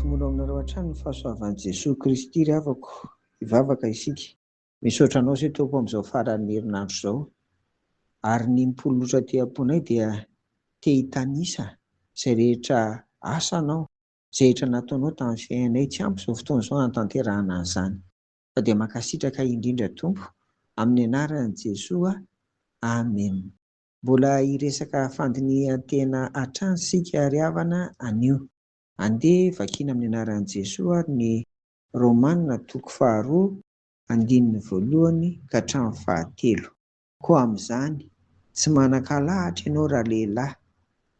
Mahasomono aminareo hatrany ny fahasoavan'i Jesosy Kristy ry havako, hivavaka isika. Misaotra anao sy Tompo amin'izao faran'ny herinandro izao. Ary ny mpololotra aty am-ponay dia te hitanisa izay rehetra asanao, izay rehetra nataonao tamin'ny fiainanay, tsy ampy izao fotoana izao hanatanterahana an'izany. Fa dia mankasitraka indrindra Tompo, amin'ny anaran'i Jesosy, amen. Mbola hiresaka fandinihan-tena hatrany isika ry havana anio. Andeha vakiana amin'ny anaran'i Jesosy ary ny Romanina 2:1 ka hatramin'ny 3. Koa amin'izany tsy manan-kalahatra ianao raha lehilahy,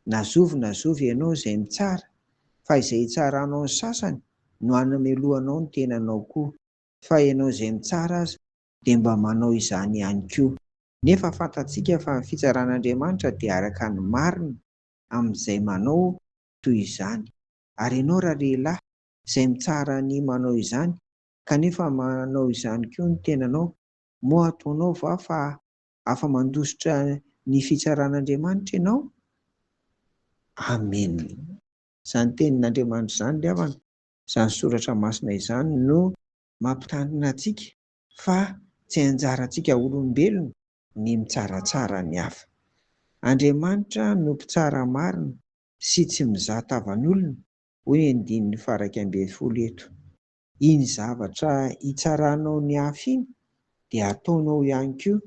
nazovy ianao izay mitsara, fa izay hitsaranao ny sasany no hanamelohanao ny tenanao koa. Fa ianao izay mitsara aza dia mba manao izany ihany koa. Nefa fantatsika fa ny fitsaran'Andriamanitra dia araka ny marina amin'izay manao toy izany. Ary ianao raha lehilahy izay mitsara ny manao izany, kanefa manao izany koa ny tenanao, moa ataonao va fa afa mandositra ny fitsaran'Andriamanitra ianao? Amen. Izany tenin'Andriamanitra izany ry havana, izany soratra masina izany no mampitandrina antsika fa tsy anjarantsika olombelona ny mitsaratsara ny hafa. Andriamanitra no mpitsara marina sy tsy mizahantava ny olona, hoy ny 1:12 eto. Iny zavatra hitsaranao ny hafa iny dia ataonao ihany koa,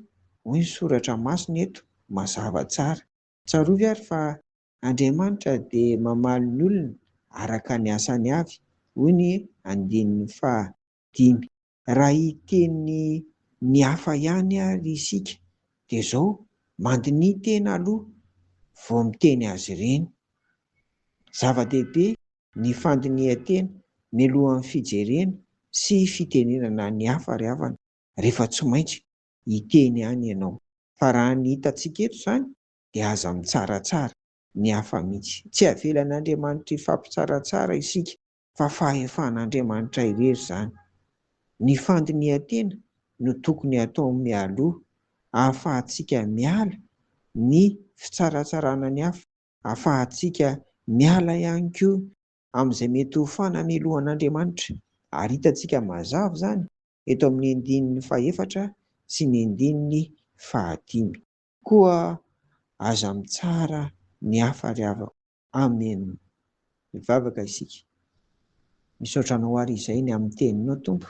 hoy ny soratra masina eto, mazava tsara. Tsarovy ary fa Andriamanitra dia mamaly ny olona araka ny asany avy, hoy ny 1:5. Raha hiteny ny hafa ihany ary isika dia izao mandiny tena aloha vao miteny azy ireny. Zava-dehibe ny fandinihan-tena mialohan'ny fijerena sy fitenenana ny hafa ry havana, rehefa tsy maintsy hiteny ihany ianao. Fa raha ny hitantsika eto izany dia aza mitsaratsara ny hafa mihitsy. Tsy avelan'Andriamanitra hifampitsaratsara isika, fa fahefan'Andriamanitra irery izany. Ny fandinihan-tena no tokony atao mialoha, ahafahantsika miala ny fitsaratsarana ny hafa, ahafahantsika miala ihany koa amin'izay mety ho fanamelohan'Andriamanitra. Ary hitantsika mazava izany eto amin'ny 1:4 sy ny 1:5. Koa aza mitsara ny hafa ry havako. Amen. Mivavaka isika. Misaotra anao ary izay ny amin'ny teninao Tompo,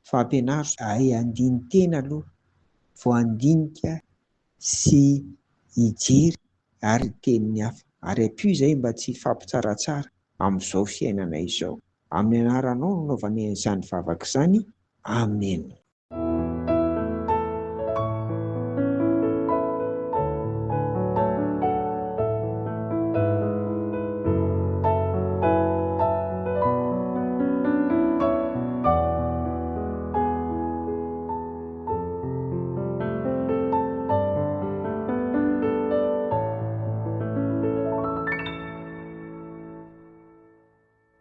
fa ampianaro zahay handiny tena aloha, vao handinika sy hijery ary tenin'ny hafa. Ary ampio izay mba tsy hifampitsaratsara amin'izao fiainana izao. Amin'ny anaranao no naovanay izany vavaka izany. Amen.